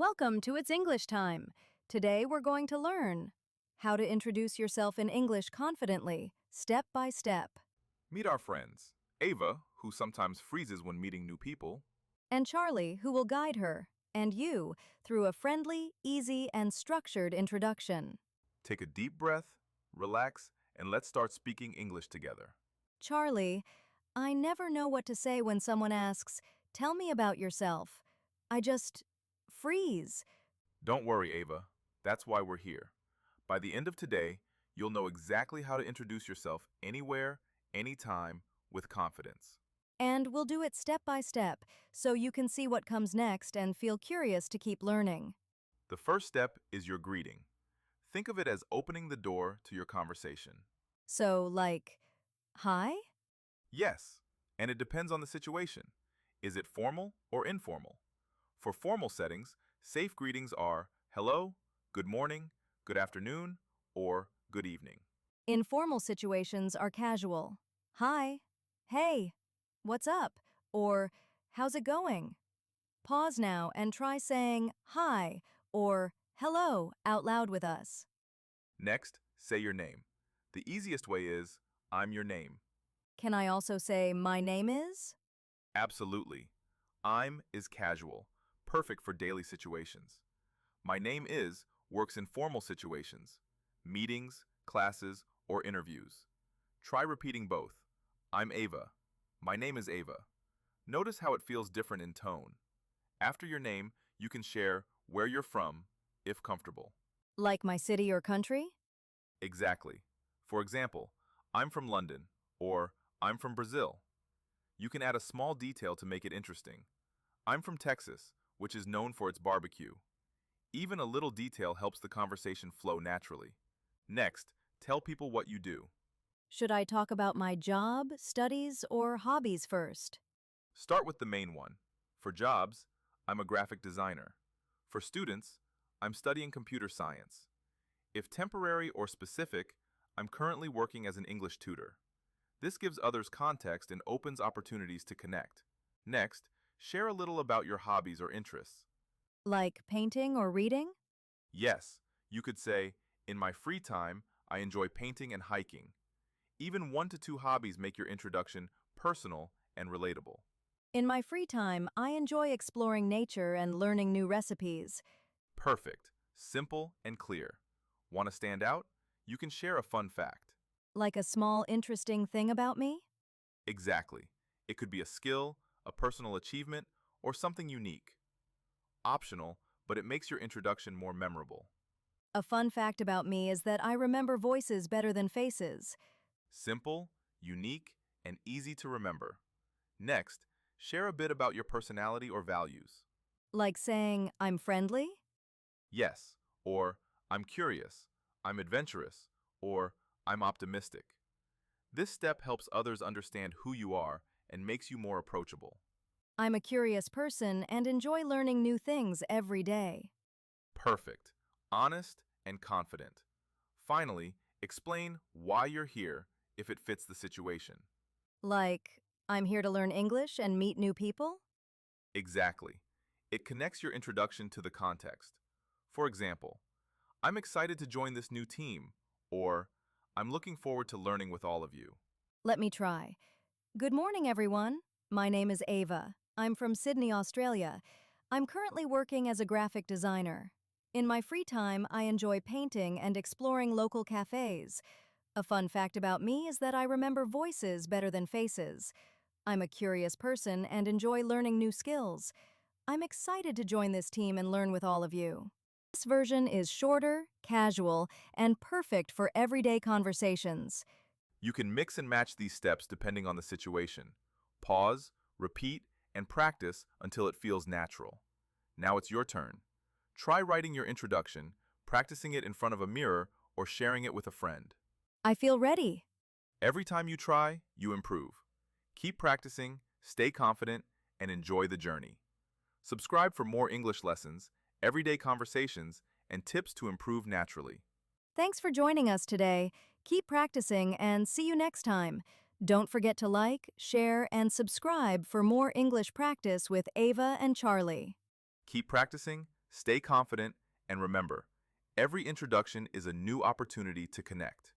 Welcome to It's English Time. Today we're going to learn how to introduce yourself in English confidently, step by step, Meet our friends, Ava, who sometimes freezes when meeting new people. and Charlie, who will guide her, and you, through a friendly, easy, and structured introduction. Take a deep breath, relax, and let's start speaking English together. Charlie, I never know what to say when someone asks, "Tell me about yourself." I just freeze. Don't worry, Ava. That's why we're here. By the end of today, you'll know exactly how to introduce yourself anywhere, anytime, with confidence. And we'll do it step by step so you can see what comes next and feel curious to keep learning. The first step is your greeting. Think of it as opening the door to your conversation. So, like, hi? Yes, and it depends on the situation. Is it formal or informal? For formal settings, safe greetings are hello, good morning, good afternoon, or good evening. Informal situations are casual. Hi, hey, what's up? Or how's it going? Pause now and try saying hi or hello out loud with us. Next, say your name. The easiest way is, I'm your name. Can I also say my name is? Absolutely. I'm is casual, perfect for daily situations. My name is works in formal situations, meetings, classes, or interviews. Try repeating both. I'm Ava. My name is Ava. Notice how it feels different in tone. After your name, you can share where you're from, if comfortable. Like my city or country? Exactly. For example, I'm from London, or I'm from Brazil. You can add a small detail to make it interesting. I'm from Texas, which is known for its barbecue. Even a little detail helps the conversation flow naturally. Next, tell people what you do. Should I talk about my job, studies, or hobbies first? Start with the main one. For jobs, I'm a graphic designer. For students, I'm studying computer science. If temporary or specific, I'm currently working as an English tutor. This gives others context and opens opportunities to connect. Next, share a little about your hobbies or interests. Like painting or reading? Yes, you could say, in my free time, I enjoy painting and hiking. Even 1 to 2 hobbies make your introduction personal and relatable. In my free time, I enjoy exploring nature and learning new recipes. Perfect, simple, and clear. Want to stand out? You can share a fun fact. Like a small, interesting thing about me? Exactly. It could be a skill, a personal achievement, or something unique. Optional, but it makes your introduction more memorable. A fun fact about me is that I remember voices better than faces. Simple, unique, and easy to remember. Next, share a bit about your personality or values. Like saying, I'm friendly? Yes, or I'm curious, I'm adventurous, or I'm optimistic. This step helps others understand who you are and makes you more approachable. I'm a curious person and enjoy learning new things every day. Perfect, honest, and confident. Finally, explain why you're here if it fits the situation. Like, I'm here to learn English and meet new people? Exactly. It connects your introduction to the context. For example, I'm excited to join this new team, or I'm looking forward to learning with all of you. Let me try. Good morning, everyone. My name is Ava. I'm from Sydney, Australia. I'm currently working as a graphic designer. In my free time, I enjoy painting and exploring local cafes. A fun fact about me is that I remember voices better than faces. I'm a curious person and enjoy learning new skills. I'm excited to join this team and learn with all of you. This version is shorter, casual, and perfect for everyday conversations. You can mix and match these steps depending on the situation. Pause, repeat, and practice until it feels natural. Now it's your turn. Try writing your introduction, practicing it in front of a mirror, or sharing it with a friend. I feel ready. Every time you try, you improve. Keep practicing, stay confident, and enjoy the journey. Subscribe for more English lessons, everyday conversations, and tips to improve naturally. Thanks for joining us today. Keep practicing and see you next time. Don't forget to like, share, and subscribe for more English practice with Ava and Charlie. Keep practicing, Stay confident and remember, every introduction is a new opportunity to connect.